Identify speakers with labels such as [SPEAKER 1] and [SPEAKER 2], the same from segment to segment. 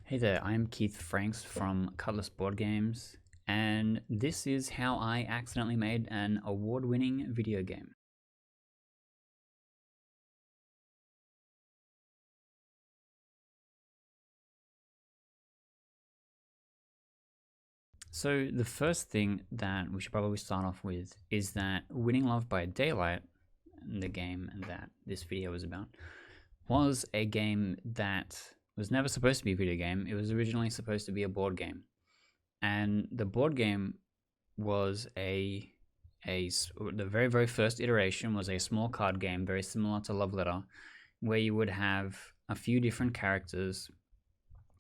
[SPEAKER 1] Hey there, I'm Keith Franks from Cutlass Board Games, and this is how I accidentally made an award-winning video game. So the first thing that we should probably start off with is that Winning Love by Daylight, the game that this video is about, was a game that was never supposed to be a video game. It was originally supposed to be a board game. And the board game was the very first iteration was a small card game, very similar to Love Letter, where you would have a few different characters,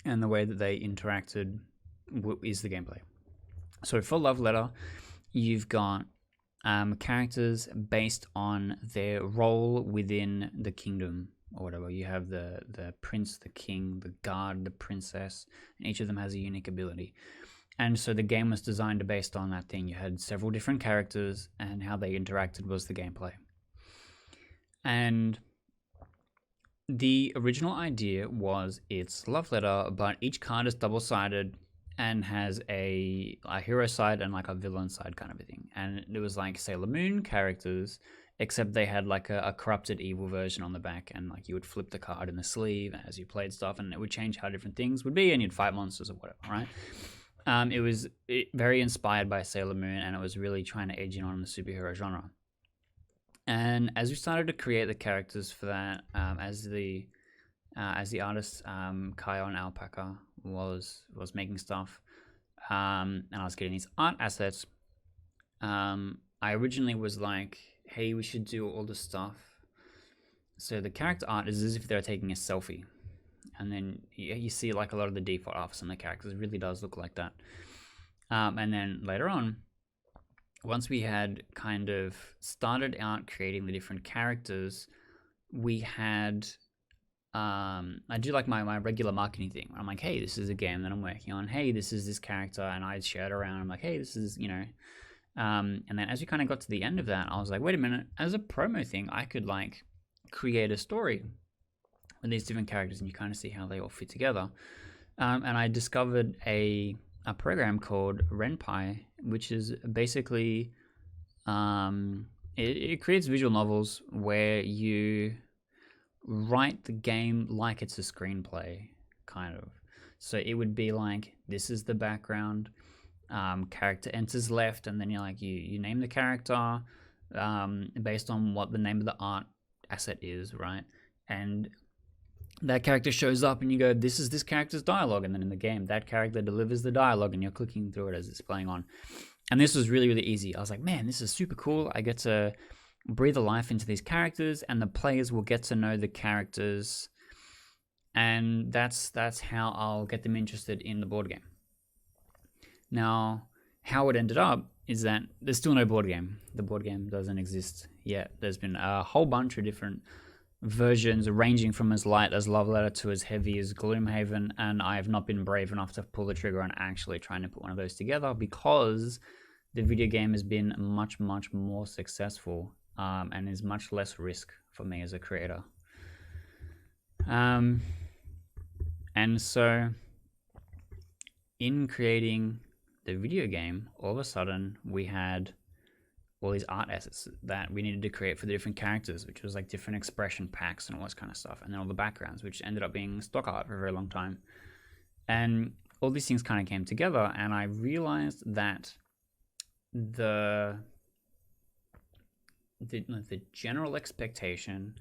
[SPEAKER 1] and the way that they interacted is the gameplay. So for Love Letter, you've got characters based on their role within the kingdom or whatever. You have the prince, the king, the guard, the princess, and each of them has a unique ability. And so the game was designed based on that thing. You had several different characters, and how they interacted was the gameplay. And the original idea was it's Love Letter, but each card is double-sided and has a hero side and like a villain side kind of a thing. And it was like Sailor Moon characters, except they had like a corrupted evil version on the back, and like you would flip the card in the sleeve as you played stuff, and it would change how different things would be, and you'd fight monsters or whatever, right? It was very inspired by Sailor Moon, and it was really trying to edge in on the superhero genre. And as we started to create the characters for that, as the artist Kiana Alpaca was making stuff, and I was getting these art assets, I originally was like, hey, we should do all this stuff. So the character art is as if they're taking a selfie. And then you see like a lot of the default art on the characters. It really does look like that. And then later on, once we had kind of started out creating the different characters, we had, I do like my regular marketing thing. I'm like, hey, this is a game that I'm working on. Hey, this is this character. And I share it around. I'm like, hey, this is, and then as we kind of got to the end of that, I was like, wait a minute, as a promo thing, I could like create a story with these different characters, and you kind of see how they all fit together. And I discovered a program called RenPy, which is basically it creates visual novels where you write the game like it's a screenplay, kind of. So it would be like, this is the background, character enters left, and then you're like, you name the character based on what the name of the art asset is, right? And that character shows up and you go, this is this character's dialogue, and then in the game that character delivers the dialogue and you're clicking through it as it's playing on. And this was really, really easy. I was like, man, this is super cool. I get to breathe a life into these characters, and the players will get to know the characters, and that's how I'll get them interested in the board game. Now, how it ended up is that there's still no board game. The board game doesn't exist yet. There's been a whole bunch of different versions ranging from as light as Love Letter to as heavy as Gloomhaven, and I have not been brave enough to pull the trigger on actually trying to put one of those together, because the video game has been much more successful, and is much less risk for me as a creator. And so in creating the video game, all of a sudden we had all these art assets that we needed to create for the different characters, which was like different expression packs and all this kind of stuff. And then all the backgrounds, which ended up being stock art for a very long time. And all these things kind of came together, and I realized that the general expectation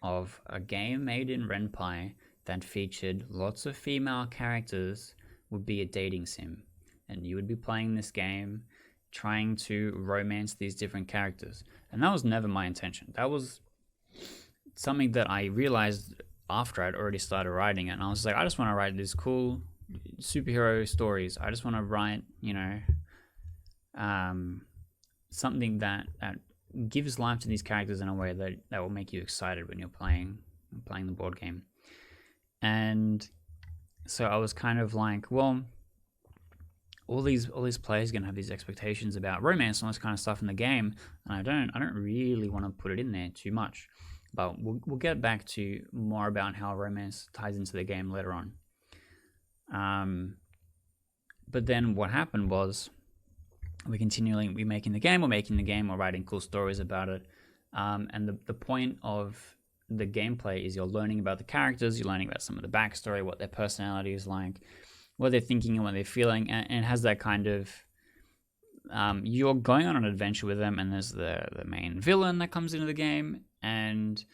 [SPEAKER 1] of a game made in RenPy that featured lots of female characters would be a dating sim. And you would be playing this game trying to romance these different characters. And that was never my intention. That was something that I realized after I'd already started writing it. And I was like, I just want to write these cool superhero stories. I just want to write, something that gives life to these characters in a way that will make you excited when you're playing the board game. And so I was kind of like, well, all these players are gonna have these expectations about romance and all this kind of stuff in the game, and I don't really want to put it in there too much. But we'll get back to more about how romance ties into the game later on. But then what happened was we're making the game, we're writing cool stories about it. And the point of the gameplay is you're learning about the characters, you're learning about some of the backstory, what their personality is like, what they're thinking and what they're feeling, and it has that kind of you're going on an adventure with them, and there's the main villain that comes into the game, and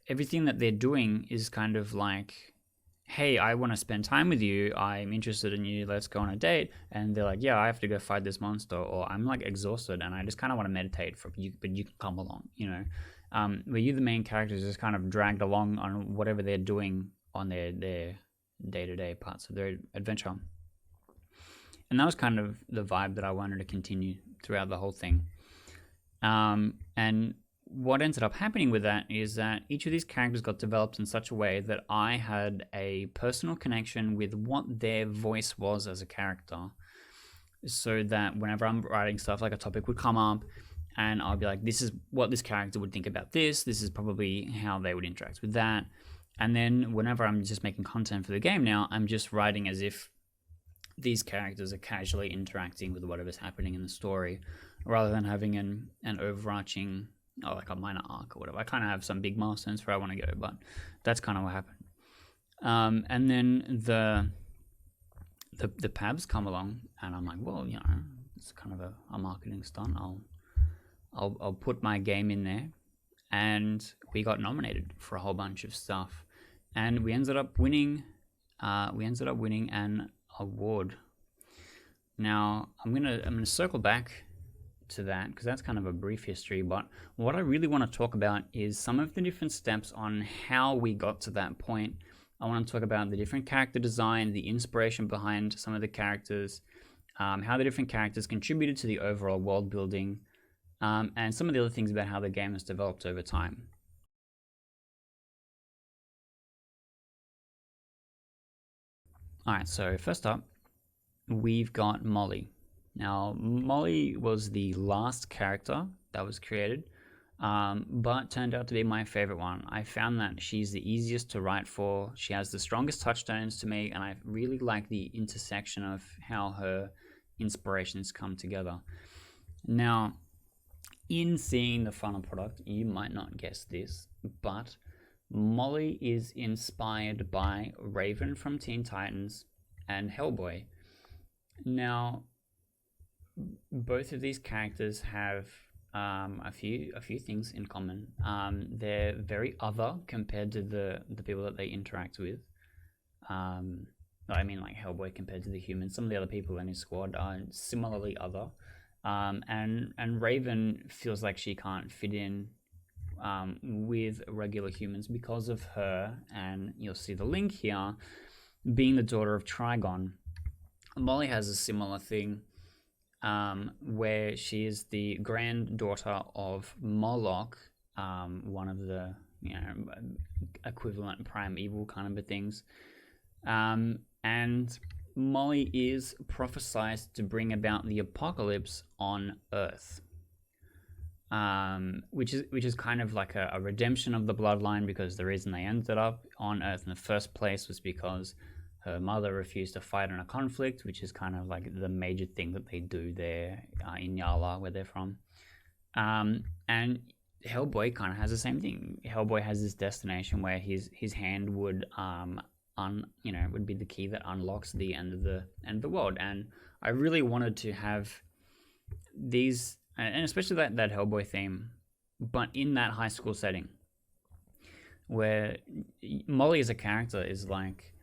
[SPEAKER 1] everything that they're doing is kind of like, hey, I want to spend time with you, I'm interested in you, let's go on a date. And they're like, yeah, I have to go fight this monster, or I'm like exhausted and I just kind of want to meditate for you, but you can come along, you know. Where you, the main characters, just kind of dragged along on whatever they're doing on their day-to-day parts of their adventure. And that was kind of the vibe that I wanted to continue throughout the whole thing. And what ended up happening with that is that each of these characters got developed in such a way that I had a personal connection with what their voice was as a character. So that whenever I'm writing stuff, like a topic would come up, and I'll be like, this is what this character would think about this is probably how they would interact with that. And then whenever I'm just making content for the game now, I'm just writing as if these characters are casually interacting with whatever's happening in the story, rather than having an overarching, like a minor arc or whatever. I kind of have some big milestones where I want to go, but that's kind of what happened. And then the Pabs come along, and I'm like, well, you know, it's kind of a marketing stunt. I'll put my game in there, and we got nominated for a whole bunch of stuff, and we ended up winning. An award. Now I'm gonna circle back to that because that's kind of a brief history. But what I really want to talk about is some of the different steps on how we got to that point. I want to talk about the different character design, the inspiration behind some of the characters, how the different characters contributed to the overall world building. And some of the other things about how the game has developed over time. Alright, so first up, we've got Molly. Now, Molly was the last character that was created, but turned out to be my favorite one. I found that she's the easiest to write for, she has the strongest touchstones to me, and I really like the intersection of how her inspirations come together. Now, in seeing the final product, you might not guess this, but Molly is inspired by Raven from Teen Titans and Hellboy. Now, both of these characters have a few things in common. They're very other compared to the people that they interact with. I mean, like Hellboy compared to the humans. Some of the other people in his squad are similarly other. And Raven feels like she can't fit in with regular humans because of her, and you'll see the link here, being the daughter of Trigon. Molly has a similar thing, where she is the granddaughter of Moloch, one of the equivalent prime evil kind of things, and Molly is prophesied to bring about the apocalypse on Earth, which is kind of like a redemption of the bloodline, because the reason they ended up on Earth in the first place was because her mother refused to fight in a conflict, which is kind of like the major thing that they do there in Yala, where they're from. And Hellboy kind of has the same thing. Hellboy has this destination where his hand would would be the key that unlocks the end of the world. And I really wanted to have these, and especially that Hellboy theme, but in that high school setting, where Molly as a character is like,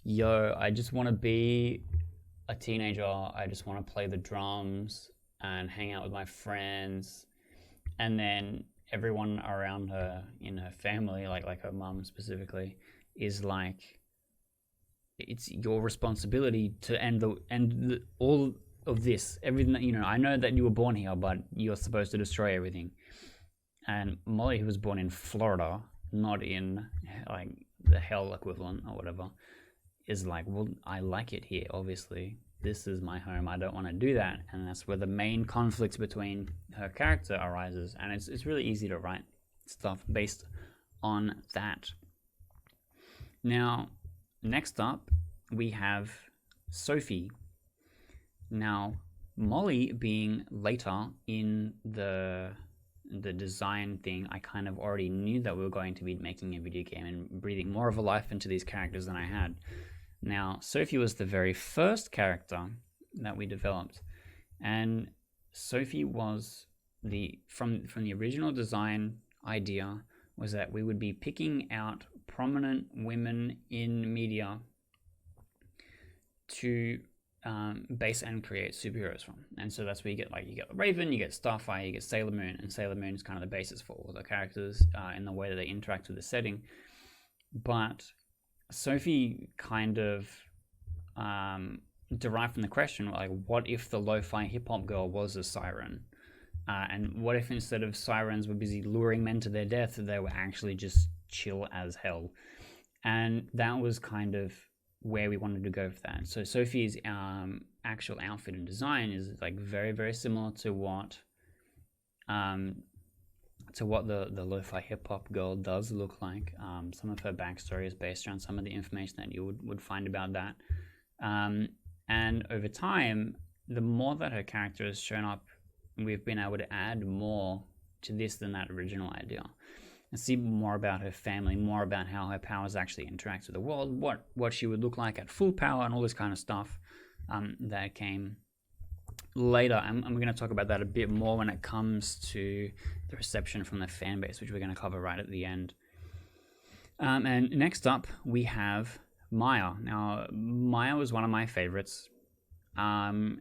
[SPEAKER 1] yo, I just want to be a teenager, I just want to play the drums and hang out with my friends. And then everyone around her in her family, like her mom specifically, is like, it's your responsibility to end all of this, everything that, I know that you were born here, but you're supposed to destroy everything. And Molly, who was born in Florida, not in like the hell equivalent or whatever, is like, well, I like it here, obviously. This is my home, I don't want to do that. And that's where the main conflict between her character arises. And it's really easy to write stuff based on that. Now, next up, we have Sophie. Now, Molly being later in the design thing, I kind of already knew that we were going to be making a video game and breathing more of a life into these characters than I had. Now, Sophie was the very first character that we developed, and Sophie was from the original design idea was that we would be picking out prominent women in media to base and create superheroes from. And so that's where you get Raven, you get Starfire, you get Sailor Moon, and Sailor Moon is kind of the basis for all the characters in the way that they interact with the setting. But Sophie kind of derived from the question, like, what if the lo-fi hip-hop girl was a siren? And what if instead of sirens were busy luring men to their death, they were actually just chill as hell? And that was kind of where we wanted to go for that. So Sophie's actual outfit and design is like very, very similar to what the lo-fi hip-hop girl does look like. Some of her backstory is based around some of the information that you would find about that. And over time, the more that her character has shown up, we've been able to add more to this than that original idea. And see more about her family, more about how her powers actually interact with the world, what she would look like at full power, and all this kind of stuff that came later. I'm going to talk about that a bit more when it comes to the reception from the fan base, which we're going to cover right at the end. And next up, we have Maya. Now, Maya was one of my favorites.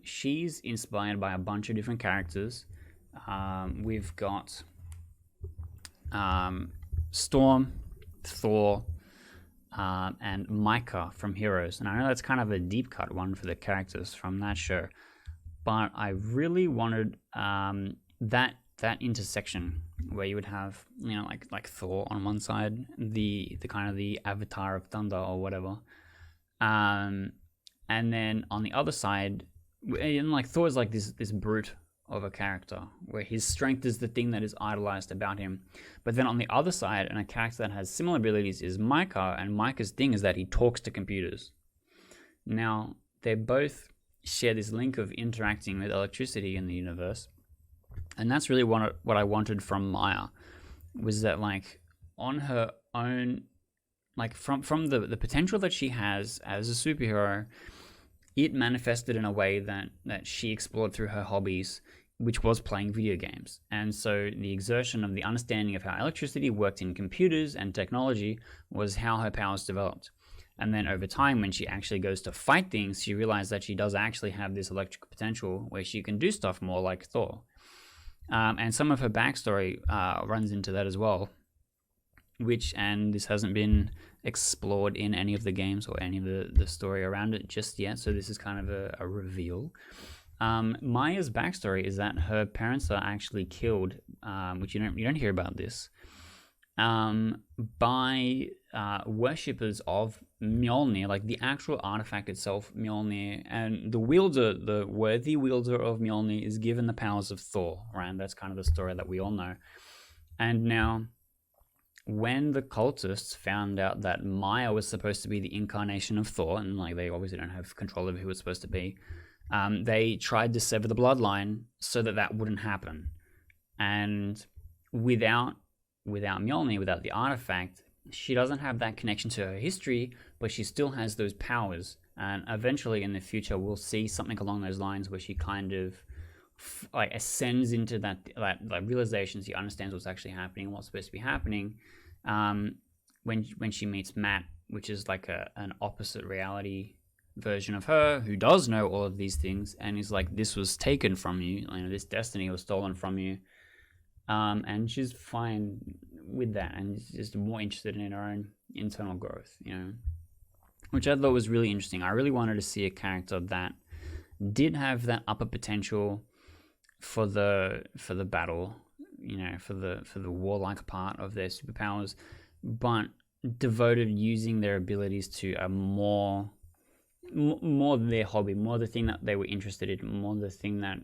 [SPEAKER 1] She's inspired by a bunch of different characters. We've got Storm, Thor, and Micah from Heroes. And I know that's kind of a deep cut one for the characters from that show, but I really wanted that intersection where you would have, like Thor on one side, the kind of the avatar of thunder or whatever, and then on the other side, and like Thor is like this brute of a character where his strength is the thing that is idolized about him. But then on the other side, and a character that has similar abilities is Micah, and Micah's thing is that he talks to computers. Now, they both share this link of interacting with electricity in the universe. And that's really what I wanted from Maya, was that like on her own, like from the potential that she has as a superhero, it manifested in a way that she explored through her hobbies, which was playing video games. And so the exertion of the understanding of how electricity worked in computers and technology was how her powers developed. And then over time, when she actually goes to fight things, she realized that she does actually have this electric potential where she can do stuff more like Thor. And some of her backstory runs into that as well, and this hasn't been explored in any of the games or any of the story around it just yet, so this is kind of a reveal. Maya's backstory is that her parents are actually killed, which you don't hear about this, by worshippers of Mjolnir, like the actual artifact itself, Mjolnir, and the worthy wielder of Mjolnir is given the powers of Thor, right? That's kind of the story that we all know. And now, when the cultists found out that Maya was supposed to be the incarnation of Thor, and like they obviously don't have control over who it's supposed to be, they tried to sever the bloodline so that wouldn't happen. And without Mjolnir, without the artifact, she doesn't have that connection to her history, but she still has those powers. And eventually in the future, we'll see something along those lines where she kind of like ascends into that realization. She understands what's actually happening, what's supposed to be happening. When she meets Matt, which is like an opposite reality version of her, who does know all of these things, and is like, this was taken from you, this destiny was stolen from you. And she's fine with that, and just more interested in her own internal growth, which I thought was really interesting. I really wanted to see a character that did have that upper potential for the battle, for the warlike part of their superpowers, but devoted using their abilities to a more their hobby, more the thing that they were interested in, more the thing that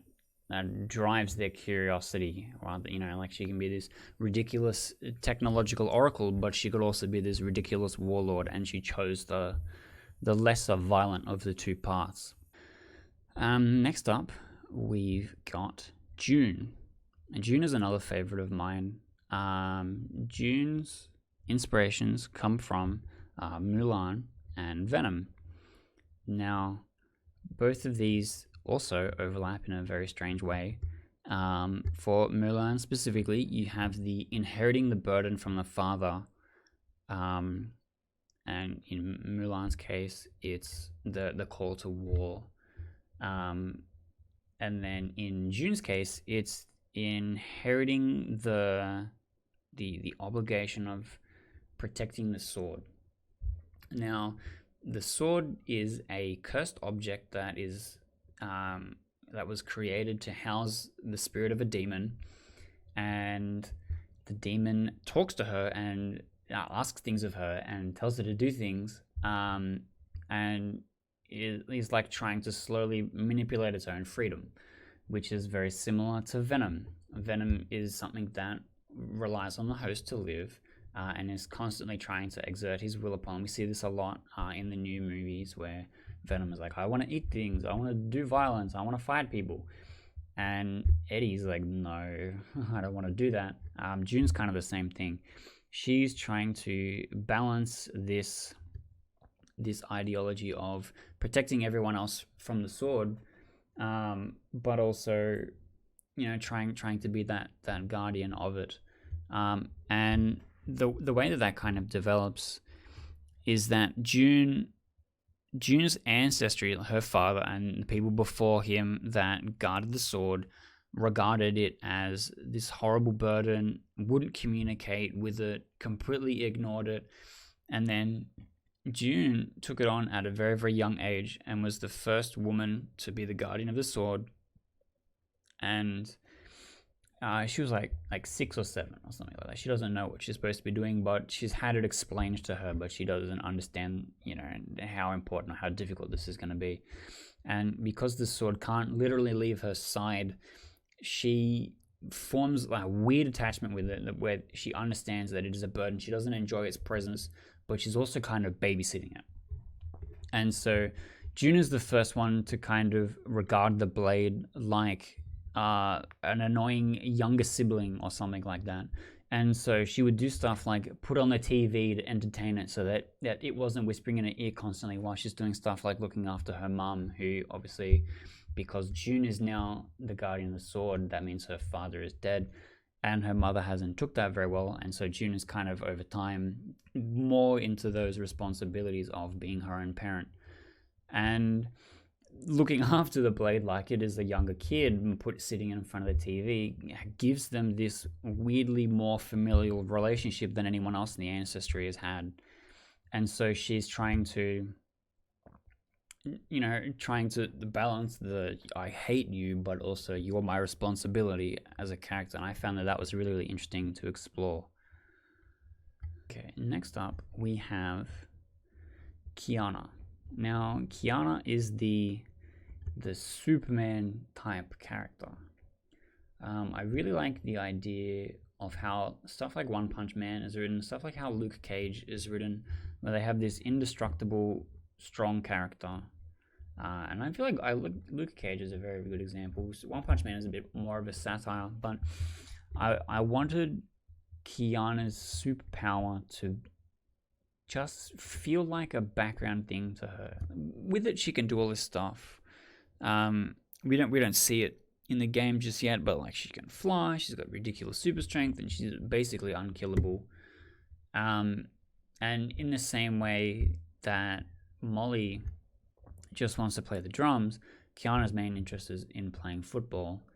[SPEAKER 1] drives their curiosity. Rather, like she can be this ridiculous technological oracle, but she could also be this ridiculous warlord, and she chose the the lesser violent of the two paths. Next up, we've got June. And June is another favorite of mine. June's inspirations come from Mulan and Venom. Now, both of these also overlap in a very strange way. For Mulan specifically, you have the inheriting the burden from the father, and in Mulan's case, it's the call to war. And then in June's case, it's inheriting the obligation of protecting the sword. Now, the sword is a cursed object that is that was created to house the spirit of a demon, and the demon talks to her and asks things of her and tells her to do things, and is like trying to slowly manipulate its own freedom, which is very similar to Venom. Venom is something that relies on the host to live, and is constantly trying to exert his will upon. We see this a lot in the new movies where Venom is like, I want to eat things, I want to do violence, I want to fight people. And Eddie's like, no, I don't want to do that. June's kind of the same thing. She's trying to balance this ideology of protecting everyone else from the sword, but also, trying to be that guardian of it. And the way that kind of develops is that June's ancestry, her father and the people before him that guarded the sword, regarded it as this horrible burden, wouldn't communicate with it, completely ignored it, and then June took it on at a very, very young age and was the first woman to be the guardian of the sword. And she was like 6 or 7 or something like that. She doesn't know what she's supposed to be doing, but she's had it explained to her, but she doesn't understand, how important or how difficult this is going to be. And because the sword can't literally leave her side, she forms a weird attachment with it, where she understands that it is a burden. She doesn't enjoy its presence, but she's also kind of babysitting it. And so June is the first one to kind of regard the blade like an annoying younger sibling or something like that. And so she would do stuff like put on the TV to entertain it, so that it wasn't whispering in her ear constantly while she's doing stuff like looking after her mum, who obviously, because June is now the guardian of the sword, that means her father is dead, and her mother hasn't took that very well. And so June is kind of over time more into those responsibilities of being her own parent. And looking after the blade like it is a younger kid and sitting in front of the TV gives them this weirdly more familial relationship than anyone else in the ancestry has had. And so she's trying to balance the I hate you, but also you're my responsibility as a character. And I found that was really, really interesting to explore. Okay, next up we have Kiana. Now, Kiana is the Superman type character. I really like the idea of how stuff like One Punch Man is written, stuff like how Luke Cage is written, where they have this indestructible, strong character. And I feel like Luke Cage is a very good example. One Punch Man is a bit more of a satire, but I wanted Kiana's superpower to just feel like a background thing to her. With it, she can do all this stuff. We don't see it in the game just yet, but like she can fly, she's got ridiculous super strength, and she's basically unkillable. And in the same way that Molly just wants to play the drums, Kiana's main interest is in playing football,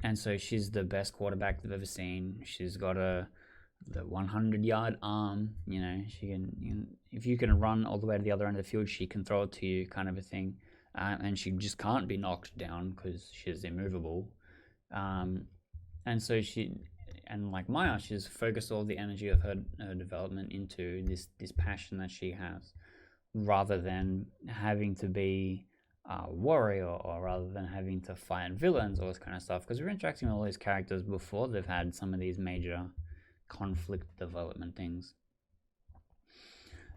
[SPEAKER 1] and so she's the best quarterback they've ever seen. She's got the 100-yard arm. She can, if you can run all the way to the other end of the field, she can throw it to you, kind of a thing. And she just can't be knocked down because she's immovable. And so like Maya, she's focused all the energy of her development into this passion that she has, rather than having to be a warrior, or rather than having to fight villains, all this kind of stuff. Because we're interacting with all these characters before they've had some of these major conflict development things.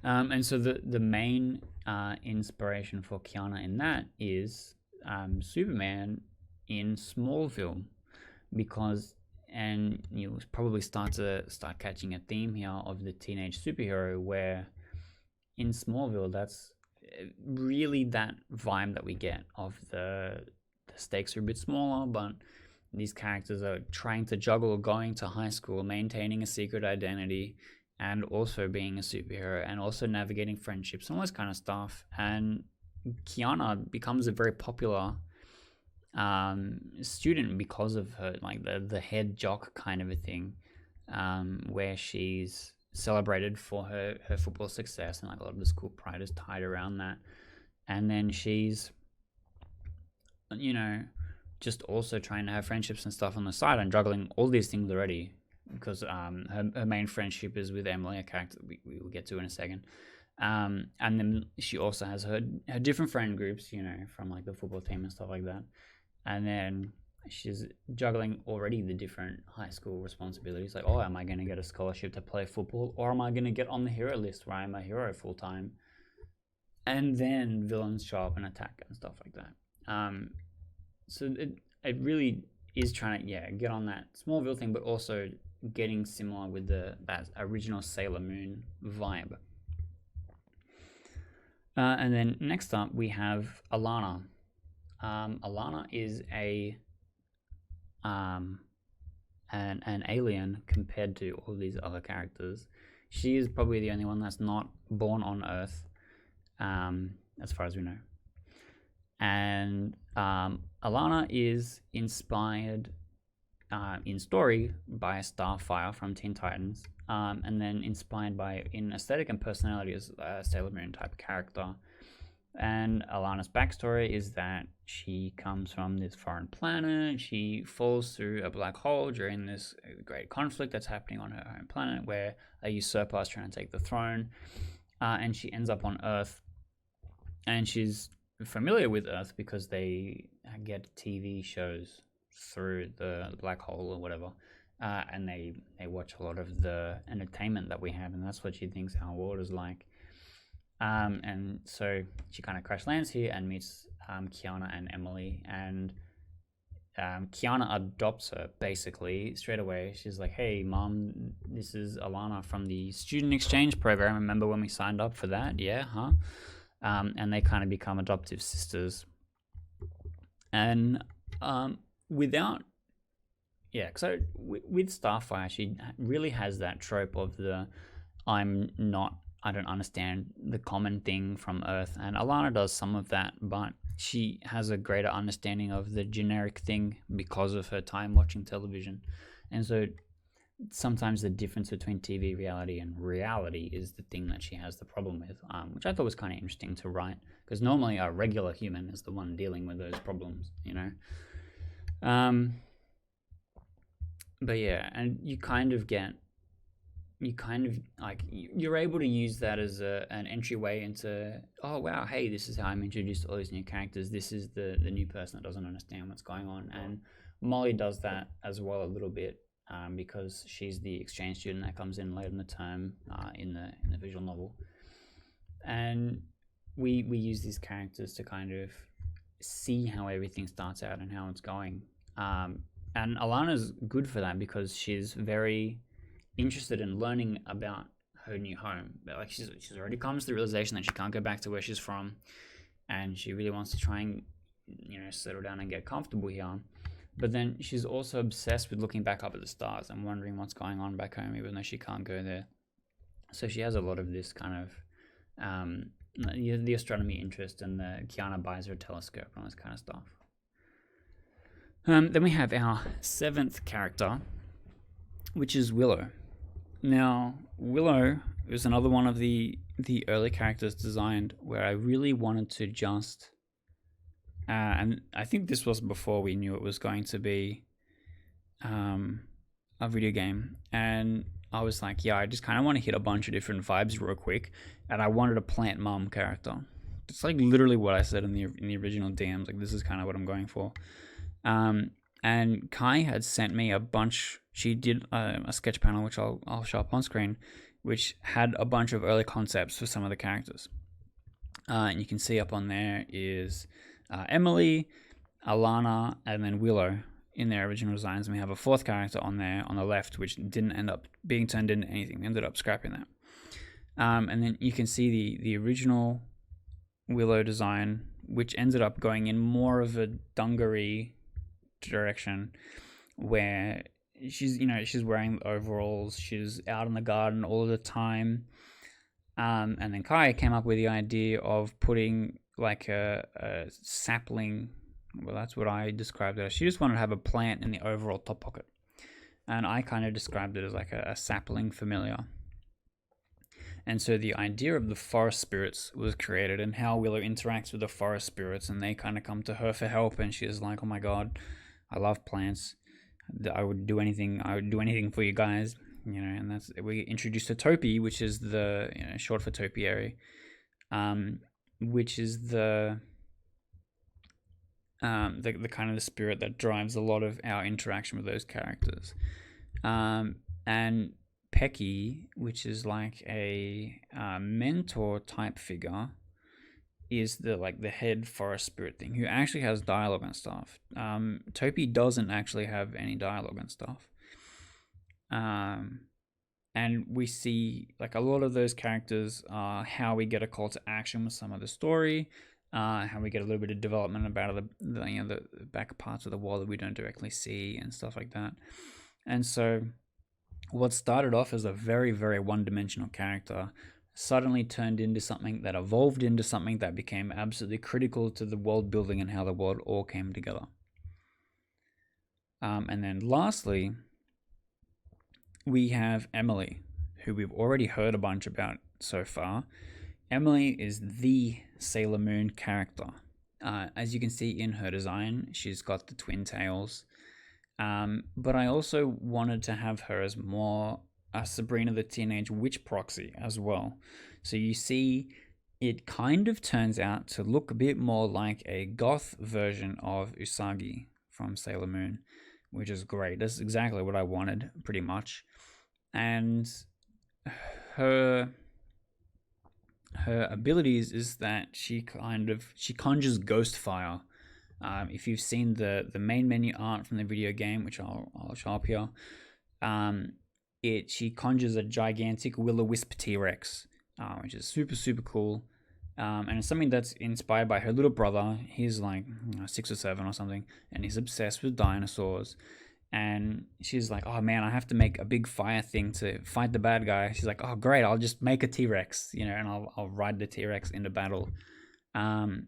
[SPEAKER 1] And so the main inspiration for Kiana in that is Superman in Smallville, because, and you'll probably start catching a theme here of the teenage superhero, where in Smallville that's really that vibe that we get of the stakes are a bit smaller, but these characters are trying to juggle going to high school, maintaining a secret identity, and also being a superhero, and also navigating friendships and all this kind of stuff. And Kiana becomes a very popular student because of her, like the head jock kind of a thing, where she's celebrated for her football success, and like a lot of the school pride is tied around that. And then she's, just also trying to have friendships and stuff on the side and juggling all these things already, because her main friendship is with Emily, a character we will get to in a second. And then she also has her different friend groups, from like the football team and stuff like that. And then she's juggling already the different high school responsibilities. Like, oh, am I going to get a scholarship to play football? Or am I going to get on the hero list where I'm a hero full time? And then villains show up and attack and stuff like that. So it really is trying to, get on that Smallville thing, but also getting similar with that original Sailor Moon vibe. And then next up, we have Alana. Alana is an alien compared to all these other characters. She is probably the only one that's not born on Earth, as far as we know. And Alana is inspired in story by Starfire from Teen Titans, and then inspired in aesthetic and personality as a Sailor Moon type character. And Alana's backstory is that she comes from this foreign planet. She falls through a black hole during this great conflict that's happening on her home planet, where a usurper is trying to take the throne, and she ends up on Earth. And she's familiar with Earth because they get TV shows through the black hole or whatever, and they watch a lot of the entertainment that we have, and that's what she thinks our world is like. And so she kind of crash lands here and meets Kiana and Emily, and Kiana adopts her basically straight away. She's like, hey mom, this is Alana from the student exchange program, remember when we signed up for that? And they kind of become adoptive sisters. And with Starfire, she really has that trope of I don't understand the common thing from Earth, and Alana does some of that, but she has a greater understanding of the generic thing because of her time watching television. And so sometimes the difference between TV reality and reality is the thing that she has the problem with, which I thought was kind of interesting to write, because normally a regular human is the one dealing with those problems, But yeah, and you're able to use that as an entryway into, oh wow, hey, this is how I'm introduced to all these new characters. This is the new person that doesn't understand what's going on. And Molly does that as well a little bit, because she's the exchange student that comes in late in the term, in the visual novel. And we use these characters to kind of see how everything starts out and how it's going. And Alana's good for that because she's very interested in learning about her new home. Like she's already comes to the realization that she can't go back to where she's from, and she really wants to try and settle down and get comfortable here. But then she's also obsessed with looking back up at the stars and wondering what's going on back home, even though she can't go there. So she has a lot of this kind of the astronomy interest, and the Kiana buys her a telescope and all this kind of stuff. Then we have our seventh character, which is Willow. Now, Willow is another one of the early characters designed where I really wanted to just... and I think this was before we knew it was going to be a video game. And I was like, I just kind of want to hit a bunch of different vibes real quick. And I wanted a plant mom character. It's like literally what I said in the original DMs. Like, this is kind of what I'm going for. And Kai had sent me a bunch. She did a sketch panel, which I'll show up on screen, which had a bunch of early concepts for some of the characters. And you can see up on there is Emily, Alana, and then Willow in their original designs. And we have a fourth character on there on the left, which didn't end up being turned into anything. We ended up scrapping that. And then you can see the original Willow design, which ended up going in more of a dungaree direction, where she's wearing overalls, she's out in the garden all the time. And then Kaya came up with the idea of putting like a sapling. Well, that's what I described it as. She just wanted to have a plant in the overall top pocket, and I kind of described it as like a sapling familiar. And so the idea of the forest spirits was created, and how Willow interacts with the forest spirits, and they kind of come to her for help, and she's like, "Oh my god, I love plants. I would do anything. I would do anything for you guys." And that's, we introduced a Topi, which is the short for topiary, which is the kind of the spirit that drives a lot of our interaction with those characters. And Pecky, which is like a mentor type figure, is the head forest spirit thing, who actually has dialogue and stuff. Topi doesn't actually have any dialogue and stuff. And we see like a lot of those characters are how we get a call to action with some of the story, how we get a little bit of development about the back parts of the wall that we don't directly see and stuff like that. And so what started off as a very, very one-dimensional character suddenly turned into something that evolved into something that became absolutely critical to the world building and how the world all came together. And then lastly, we have Emily, who we've already heard a bunch about so far. Emily is the Sailor Moon character. As you can see in her design, she's got the twin tails. But I also wanted to have her as more a Sabrina the Teenage Witch proxy as well. So you see, it kind of turns out to look a bit more like a goth version of Usagi from Sailor Moon, which is great. That's exactly what I wanted, pretty much. And her abilities is that she conjures ghost fire. If you've seen the main menu art from the video game, which I'll show up here, she conjures a gigantic will-o-wisp T-Rex, which is super, super cool. And it's something that's inspired by her little brother. He's like 6 or 7 or something, and he's obsessed with dinosaurs. And she's like, "Oh man, I have to make a big fire thing to fight the bad guy." She's like, "Oh great, I'll just make a T-Rex, and I'll ride the T-Rex into battle."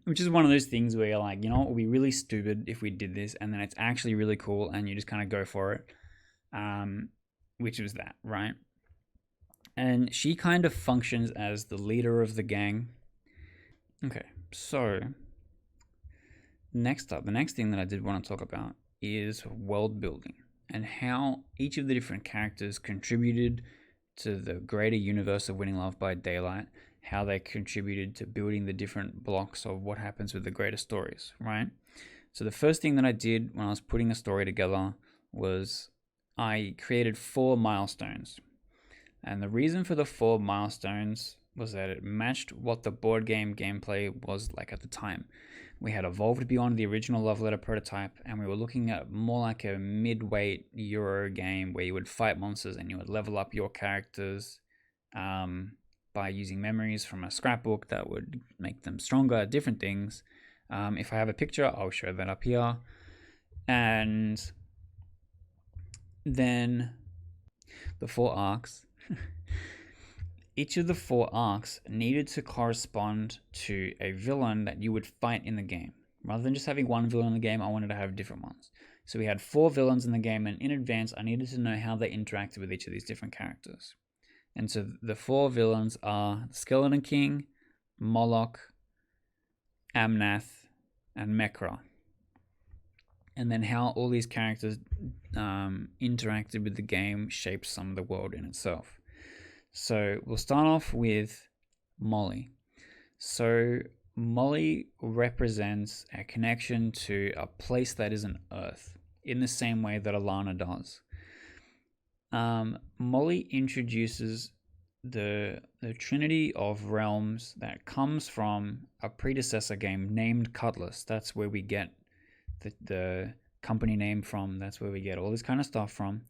[SPEAKER 1] Which is one of those things where you're like, it would be really stupid if we did this, and then it's actually really cool, and you just kind of go for it. Which was that, right? And she kind of functions as the leader of the gang. Okay, so next up, the next thing that I did want to talk about is world building, and how each of the different characters contributed to the greater universe of Winning Love by Daylight, how they contributed to building the different blocks of what happens with the greater stories, right? So the first thing that I did when I was putting a story together was I created 4 milestones. And the reason for the 4 milestones was that it matched what the board game gameplay was like at the time. We had evolved beyond the original Love Letter prototype, and we were looking at more like a mid-weight Euro game where you would fight monsters and you would level up your characters by using memories from a scrapbook that would make them stronger, different things. If I have a picture, I'll show that up here. And then the 4 arcs. Each of the 4 arcs needed to correspond to a villain that you would fight in the game. Rather than just having one villain in the game, I wanted to have different ones. So we had 4 villains in the game, and in advance, I needed to know how they interacted with each of these different characters. And so the 4 villains are Skeleton King, Moloch, Amnath, and Mekra. And then how all these characters interacted with the game shaped some of the world in itself. So we'll start off with Molly. So Molly represents a connection to a place that isn't Earth, in the same way that Alana does. Molly introduces the Trinity of Realms that comes from a predecessor game named Cutlass. That's where we get the company name from. That's where we get all this kind of stuff from.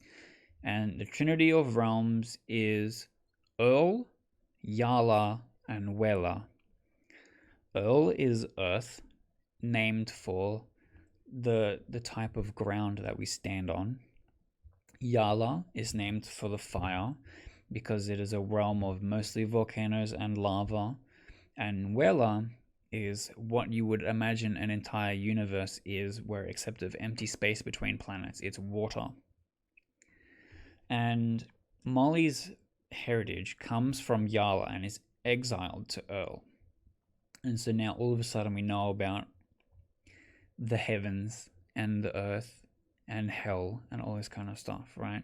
[SPEAKER 1] And the Trinity of Realms is Earl, Yala, and Wella. Earl is Earth, named for the type of ground that we stand on. Yala is named for the fire because it is a realm of mostly volcanoes and lava. And Wella is what you would imagine an entire universe is, where except of empty space between planets, it's water. And Molly's heritage comes from Yala and is exiled to Earl. And so now all of a sudden we know about the heavens and the earth and hell and all this kind of stuff, right?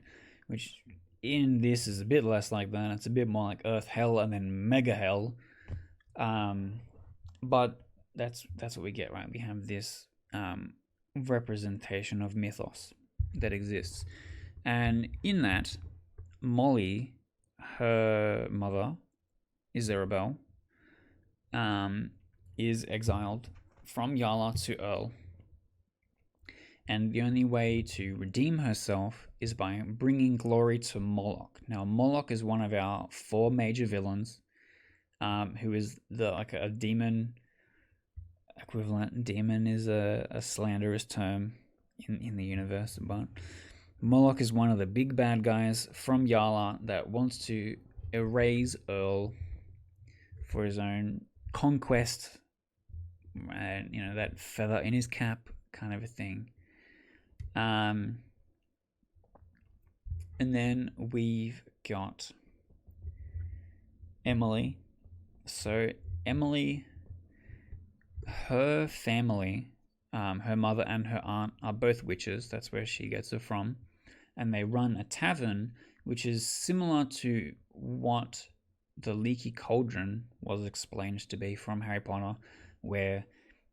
[SPEAKER 1] Which in this is a bit less like that. It's a bit more like earth, hell, and then mega hell. But that's what we get, right? We have this representation of mythos that exists. And in that, Molly, her mother, Isabel, is exiled from Yala to Earl. And the only way to redeem herself is by bringing glory to Moloch. Now, Moloch is one of our 4 major villains, who is a demon equivalent. Demon is a slanderous term in the universe, but Moloch is one of the big bad guys from Yala that wants to erase Earl for his own conquest, and that feather in his cap kind of a thing. And then we've got Emily. So Emily, her family, her mother and her aunt are both witches. That's where she gets it from. And they run a tavern, which is similar to what the Leaky Cauldron was explained to be from Harry Potter,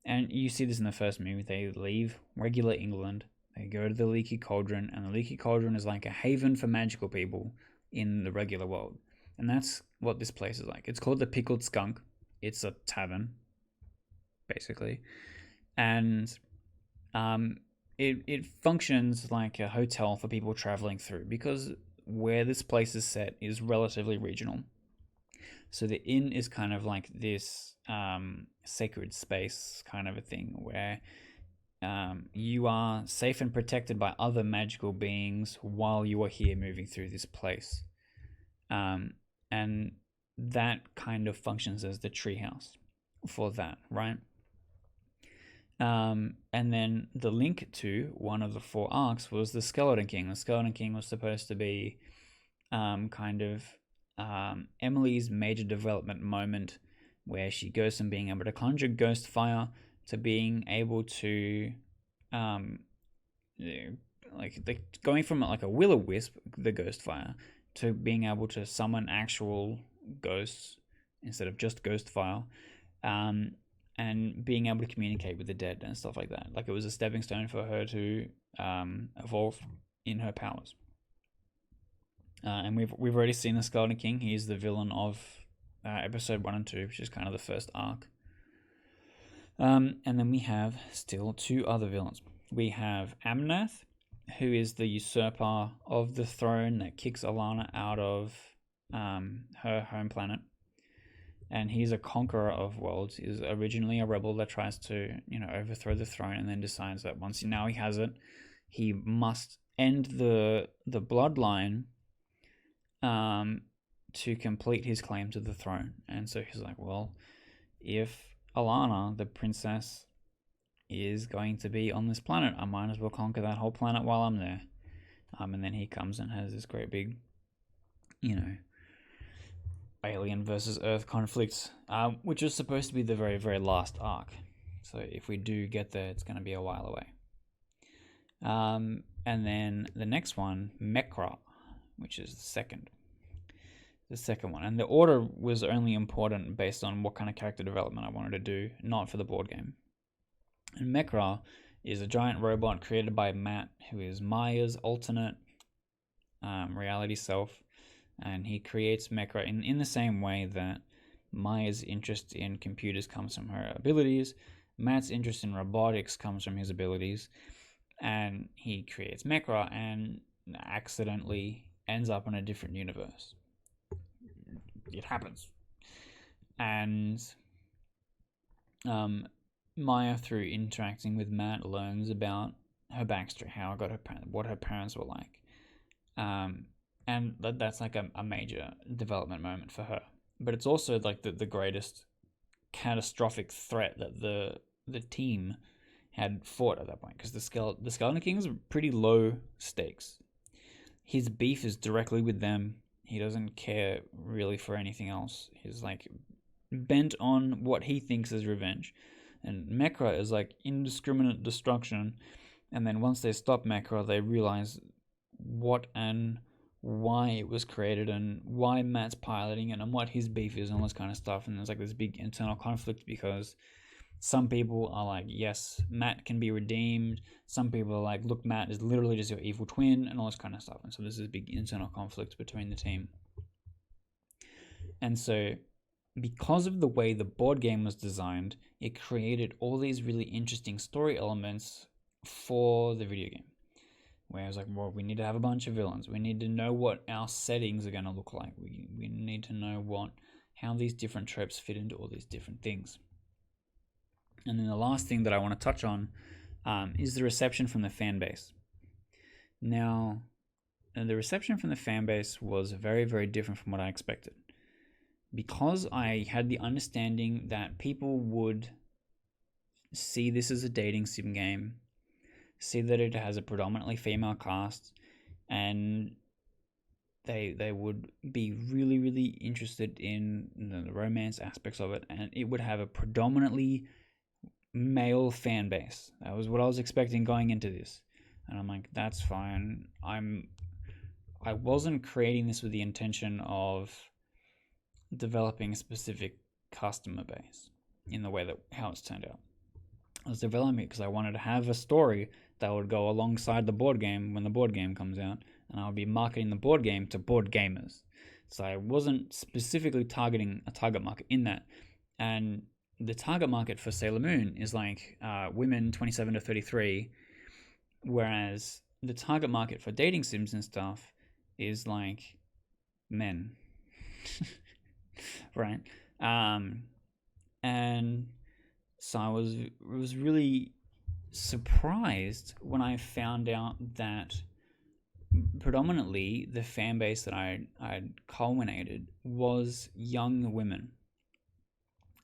[SPEAKER 1] and you see this in the first movie, they leave regular England, they go to the Leaky Cauldron, and the Leaky Cauldron is like a haven for magical people in the regular world. And that's what this place is like. It's called the Pickled Skunk. It's a tavern, basically. And it functions like a hotel for people traveling through, because where this place is set is relatively regional. So the inn is kind of like this sacred space kind of a thing, where you are safe and protected by other magical beings while you are here moving through this place. And that kind of functions as the treehouse for that, right? And then the link to one of the 4 arcs was the Skeleton King. The Skeleton King was supposed to be Emily's major development moment, where she goes from being able to conjure ghost fire to being able to going from like a will-o-wisp, the ghost fire, to being able to summon actual ghosts instead of just ghost fire, and being able to communicate with the dead and stuff like that. Like, it was a stepping stone for her to evolve in her powers. And we've already seen the Skeleton King. He's the villain of episode 1 and 2, which is kind of the first arc. And then we have still 2 other villains. We have Amnath, who is the usurper of the throne that kicks Alana out of her home planet. And he's a conqueror of worlds. He's originally a rebel that tries to, overthrow the throne, and then decides that once now he has it, he must end the bloodline to complete his claim to the throne. And so he's like, well, if Alana, the princess, is going to be on this planet, I might as well conquer that whole planet while I'm there. And then he comes and has this great big, alien versus Earth conflict, which is supposed to be the very, very last arc. So if we do get there, it's going to be a while away. And then the next one, Mekra, which is the second one. And the order was only important based on what kind of character development I wanted to do, not for the board game. And Mekra is a giant robot created by Matt, who is Maya's alternate reality self. and he creates mecha in the same way that Maya's interest in computers comes from her abilities, Matt's interest in robotics comes from his abilities, and he creates mecha and accidentally ends up in a different universe. It happens. And Maya, through interacting with Matt, learns about her backstory, how I got her, what her parents were like, and that's like a major development moment for her. But it's also like the greatest catastrophic threat that the team had fought at that point, because the Skeleton King is pretty low stakes. His beef is directly with them. He doesn't care really for anything else. He's like bent on what he thinks is revenge. And Mekra is like indiscriminate destruction. And then once they stop Mekra, they realize what and why it was created and why Matt's piloting it and what his beef is and all this kind of stuff. And there's like this big internal conflict because some people are like, yes, Matt can be redeemed. Some people are like, look, Matt is literally just your evil twin and all this kind of stuff. And so there's this big internal conflict between the team. And so because of the way the board game was designed, it created all these really interesting story elements for the video game. Where I was like, well, we need to have a bunch of villains. We need to know what our settings are going to look like. We need to know how these different tropes fit into all these different things. And then the last thing that I want to touch on is the reception from the fan base. Now, the reception from the fan base was very, very different from what I expected. Because I had the understanding that people would see this as a dating sim game, see that it has a predominantly female cast, and they would be really, really interested in the romance aspects of it, and it would have a predominantly male fan base. That was what I was expecting going into this. And I'm like, that's fine. I wasn't creating this with the intention of developing a specific customer base in the way that how it's turned out. I was developing it because I wanted to have a story that would go alongside the board game when the board game comes out, and I would be marketing the board game to board gamers. So I wasn't specifically targeting a target market in that. And the target market for Sailor Moon is like women 27 to 33, whereas the target market for dating sims and stuff is like men. Right? And so I was really surprised when I found out that predominantly the fan base that I'd culminated was young women.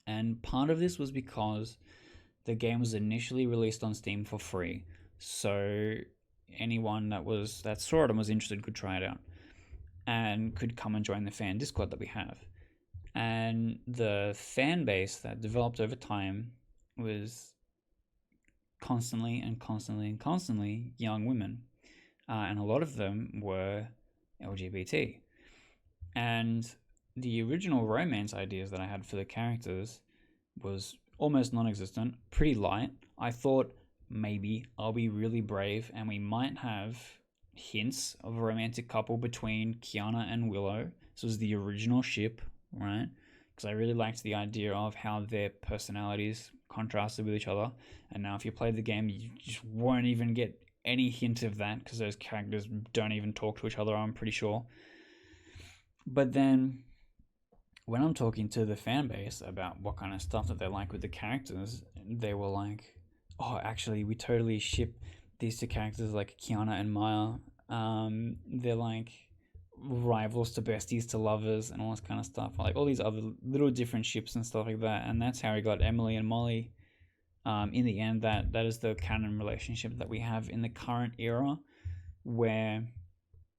[SPEAKER 1] And part of this was because the game was initially released on Steam for free, so anyone that saw it and was interested could try it out and could come and join the fan Discord that we have. And the fan base that developed over time was constantly young women, and a lot of them were LGBT. And the original romance ideas that I had for the characters was almost non-existent, pretty light. I thought maybe I'll be really brave and we might have hints of a romantic couple between Kiana and Willow. This was the original ship, right? Because I really liked the idea of how their personalities contrasted with each other. And now if you play the game, you just won't even get any hint of that because those characters don't even talk to each other, I'm pretty sure. But then when I'm talking to the fan base about what kind of stuff that they like with the characters, they were like, oh, actually, we totally ship these two characters like Kiana and Maya. They're like rivals to besties to lovers and all this kind of stuff. Like all these other little different ships and stuff like that. And that's how we got Emily and Molly. In the end, that is the canon relationship that we have in the current era, where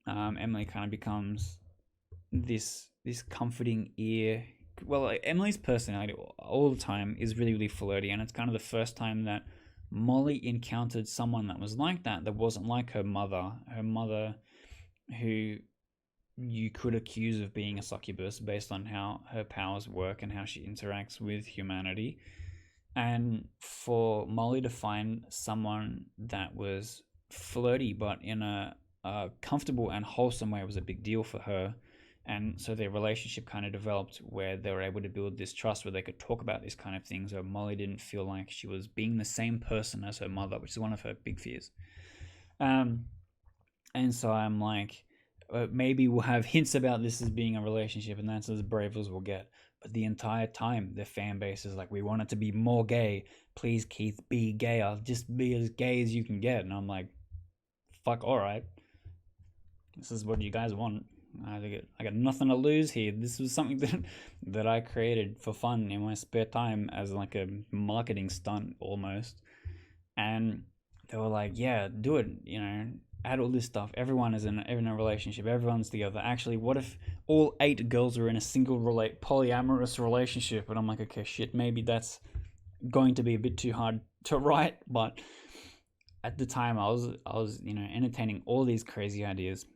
[SPEAKER 1] Emily kind of becomes this comforting ear. Well, like, Emily's personality all the time is really, really flirty, and it's kind of the first time that Molly encountered someone that was like that wasn't like her mother, who you could accuse of being a succubus based on how her powers work and how she interacts with humanity. And for Molly to find someone that was flirty but in a comfortable and wholesome way was a big deal for her. And so their relationship kind of developed where they were able to build this trust where they could talk about these kind of things, or Molly didn't feel like she was being the same person as her mother, which is one of her big fears. And so I'm like, maybe we'll have hints about this as being a relationship, and that's as brave as we'll get. But the entire time, the fan base is like, we want it to be more gay. Please, Keith, be gayer. Just be as gay as you can get. And I'm like, fuck, all right. This is what you guys want. I got nothing to lose here. This was something that I created for fun in my spare time as like a marketing stunt almost. And they were like, yeah, do it, add all this stuff. Everyone is in a relationship. Everyone's together. Actually, what if all 8 girls are in a single polyamorous relationship? And I'm like, okay, shit, maybe that's going to be a bit too hard to write. But at the time, I was entertaining all these crazy ideas.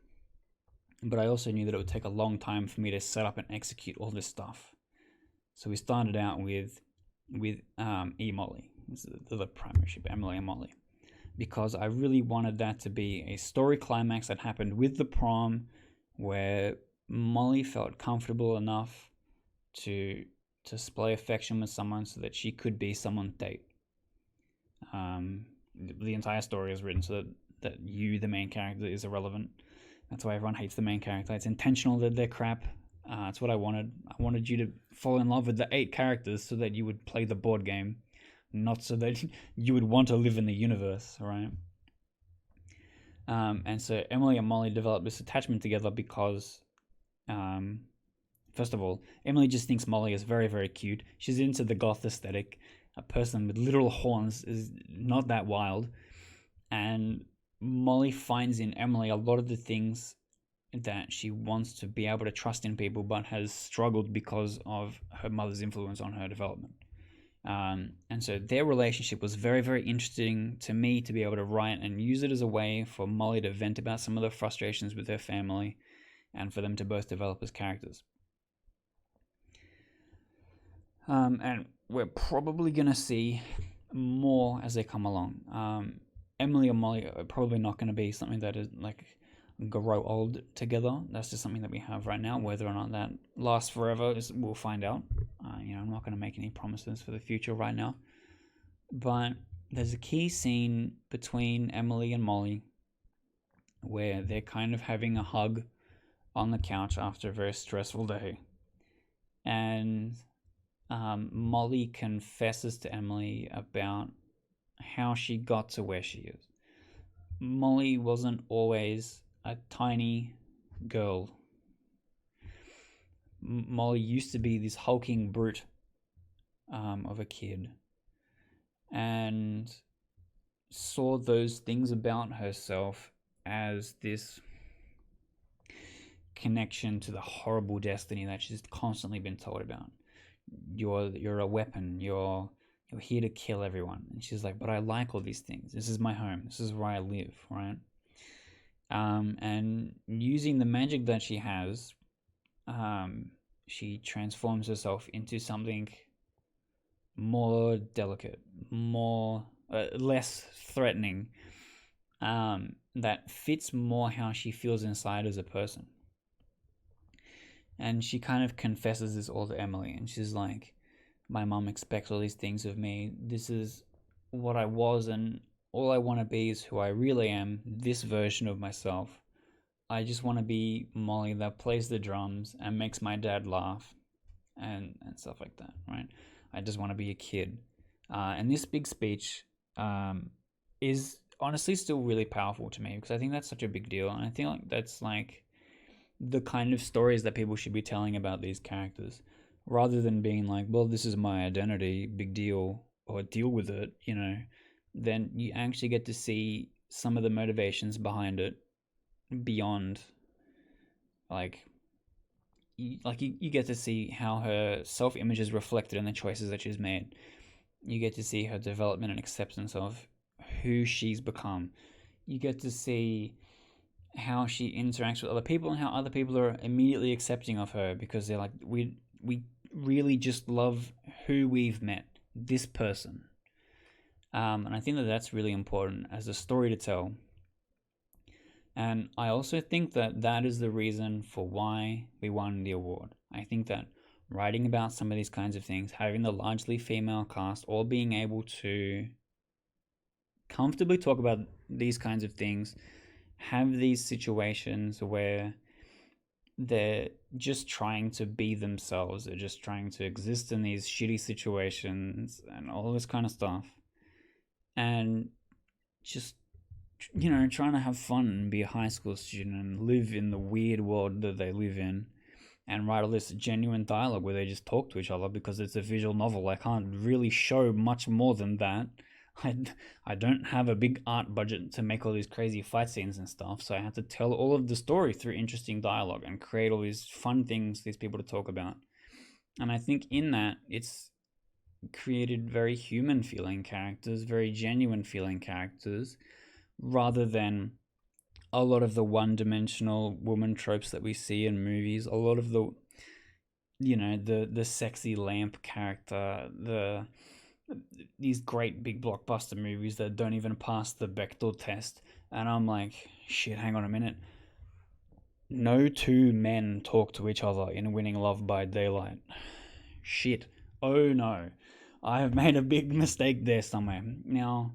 [SPEAKER 1] But I also knew that it would take a long time for me to set up and execute all this stuff. So we started out with E-Molly. This is the primary ship, Emily and Molly. Because I really wanted that to be a story climax that happened with the prom, where Molly felt comfortable enough to display affection with someone so that she could be someone's date. The entire story is written so that you, the main character, is irrelevant. That's why everyone hates the main character. It's intentional that they're crap. That's what I wanted. I wanted you to fall in love with the 8 characters so that you would play the board game, not so that you would want to live in the universe, right? And so Emily and Molly developed this attachment together because, first of all, Emily just thinks Molly is very, very cute. She's into the goth aesthetic. A person with literal horns is not that wild. And Molly finds in Emily a lot of the things that she wants to be able to trust in people, but has struggled because of her mother's influence on her development. And so their relationship was very, very interesting to me to be able to write and use it as a way for Molly to vent about some of the frustrations with her family and for them to both develop as characters. And we're probably going to see more as they come along. Emily and Molly are probably not going to be something that is like grow old together. That's just something that we have right now. Whether or not that lasts forever, we'll find out. I'm not going to make any promises for the future right now. But there's a key scene between Emily and Molly where they're kind of having a hug on the couch after a very stressful day. And Molly confesses to Emily about how she got to where she is. Molly wasn't always a tiny girl. Molly used to be this hulking brute of a kid, and saw those things about herself as this connection to the horrible destiny that she's constantly been told about. You're a weapon. You're here to kill everyone. And she's like, but I like all these things. This is my home. This is where I live, right? And using the magic that she has, she transforms herself into something more delicate, more less threatening, that fits more how she feels inside as a person. And she kind of confesses this all to Emily, and she's like, my mom expects all these things of me. This is what I was, and all I want to be is who I really am, this version of myself. I just want to be Molly that plays the drums and makes my dad laugh and stuff like that, right? I just want to be a kid. And this big speech is honestly still really powerful to me because I think that's such a big deal. And I think like that's like the kind of stories that people should be telling about these characters, rather than being like, well, this is my identity, big deal, or deal with it, then you actually get to see some of the motivations behind it beyond, you get to see how her self-image is reflected in the choices that she's made. You get to see her development and acceptance of who she's become. You get to see how she interacts with other people and how other people are immediately accepting of her because they're like, we really just love who we've met, this person. And I think that that's really important as a story to tell. And I also think that that is the reason for why we won the award. I think that writing about some of these kinds of things, having the largely female cast, all being able to comfortably talk about these kinds of things, have these situations where they're just trying to be themselves, they're just trying to exist in these shitty situations and all this kind of stuff. And just, trying to have fun and be a high school student and live in the weird world that they live in and write all this genuine dialogue where they just talk to each other because it's a visual novel. I can't really show much more than that. I don't have a big art budget to make all these crazy fight scenes and stuff, so I had to tell all of the story through interesting dialogue and create all these fun things these people to talk about. And I think in that, it's created very human feeling characters, very genuine feeling characters, rather than a lot of the one-dimensional woman tropes that we see in movies. A lot of the sexy lamp character, these great big blockbuster movies that don't even pass the Bechdel test. And I'm like, shit, hang on a minute. No two men talk to each other in Winning Love by Daylight. Shit. Oh no. I have made a big mistake there somewhere. Now,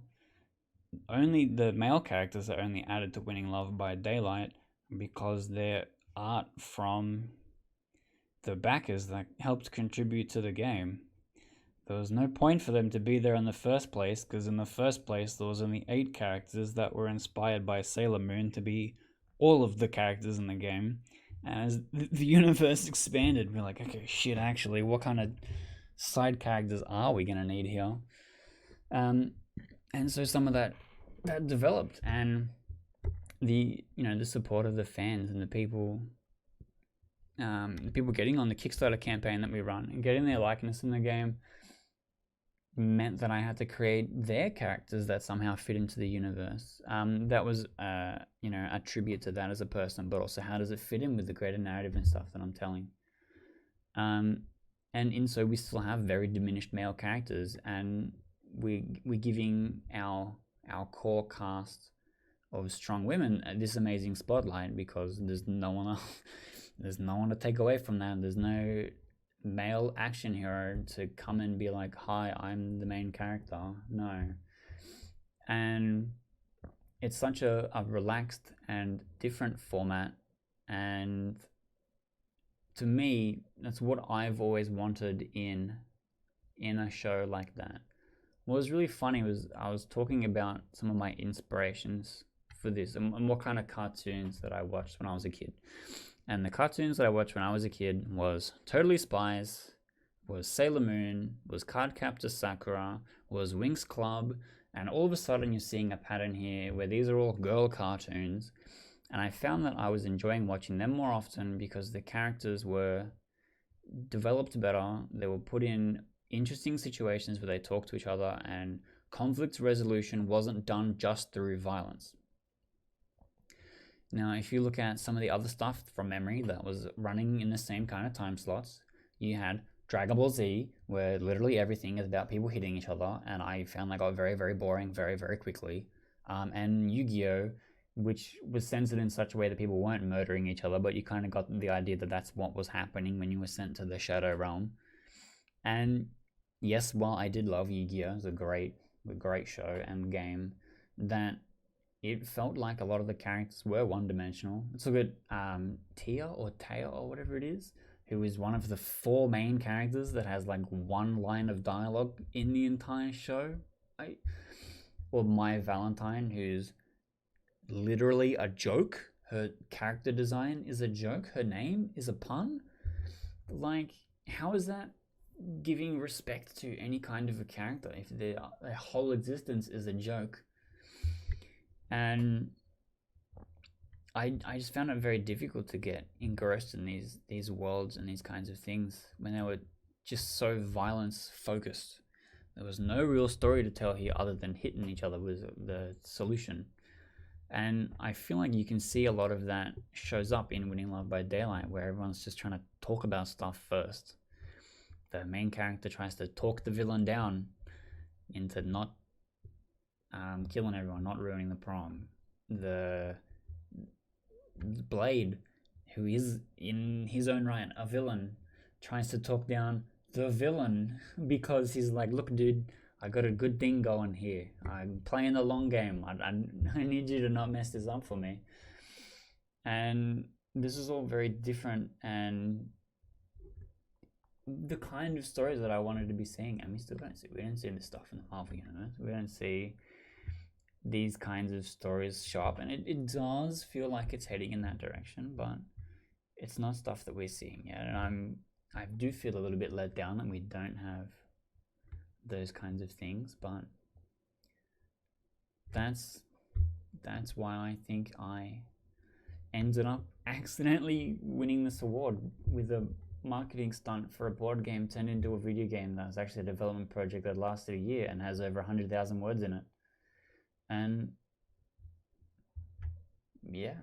[SPEAKER 1] only the male characters are only added to Winning Love by Daylight because they're art from the backers that helped contribute to the game. There was no point for them to be there in the first place, because in the first place there was only 8 characters that were inspired by Sailor Moon to be all of the characters in the game. And as the universe expanded, we're like, okay, shit, actually, what kind of side characters are we going to need here? And so some of that developed, and the support of the fans and the people getting on the Kickstarter campaign that we run and getting their likeness in the game meant that I had to create their characters that somehow fit into the universe. That was a tribute to that as a person, but also how does it fit in with the greater narrative and stuff that I'm telling. And in so we still have very diminished male characters, and we're giving our core cast of strong women this amazing spotlight because there's no one to take away from that. There's no male action hero to come and be like, hi, I'm the main character. No. And it's such a relaxed and different format, and to me that's what I've always wanted in a show like that. What was really funny was I was talking about some of my inspirations for this and what kind of cartoons that I watched when I was a kid. And the cartoons that I watched when I was a kid was Totally Spies, was Sailor Moon, was Cardcaptor Sakura, was Winx Club, and all of a sudden you're seeing a pattern here where these are all girl cartoons. And I found that I was enjoying watching them more often because the characters were developed better. They were put in interesting situations where they talked to each other, and conflict resolution wasn't done just through violence. Now, if you look at some of the other stuff from memory that was running in the same kind of time slots, you had Dragon Ball Z, where literally everything is about people hitting each other, and I found that got very, very boring very, very quickly. And Yu-Gi-Oh!, which was censored in such a way that people weren't murdering each other, but you kind of got the idea that that's what was happening when you were sent to the Shadow Realm. And yes, while I did love Yu-Gi-Oh! It's a great show and game, that it felt like a lot of the characters were one-dimensional. Let's look at Tia or Taya or whatever it is, who is one of the 4 main characters that has like 1 line of dialogue in the entire show. Or Mai Valentine, who's literally a joke. Her character design is a joke. Her name is a pun. Like, how is that giving respect to any kind of a character if their whole existence is a joke? And I just found it very difficult to get engrossed in these worlds and these kinds of things when they were just so violence focused. There was no real story to tell here other than hitting each other was the solution. And I feel like you can see a lot of that shows up in Winning Love by Daylight, where everyone's just trying to talk about stuff first. The main character tries to talk the villain down into not killing everyone, not ruining the prom. The Blade, who is in his own right a villain, tries to talk down the villain because he's like, look, dude, I got a good thing going here. I'm playing the long game. I need you to not mess this up for me. And this is all very different and the kind of stories that I wanted to be seeing, and we still don't see. We don't see this stuff in the Marvel universe. We don't see these kinds of stories show up, and it does feel like it's heading in that direction, but it's not stuff that we're seeing yet. And I do feel a little bit let down that we don't have those kinds of things, but that's why I think I ended up accidentally winning this award with a marketing stunt for a board game turned into a video game that was actually a development project that lasted a year and has over 100,000 words in it. And yeah,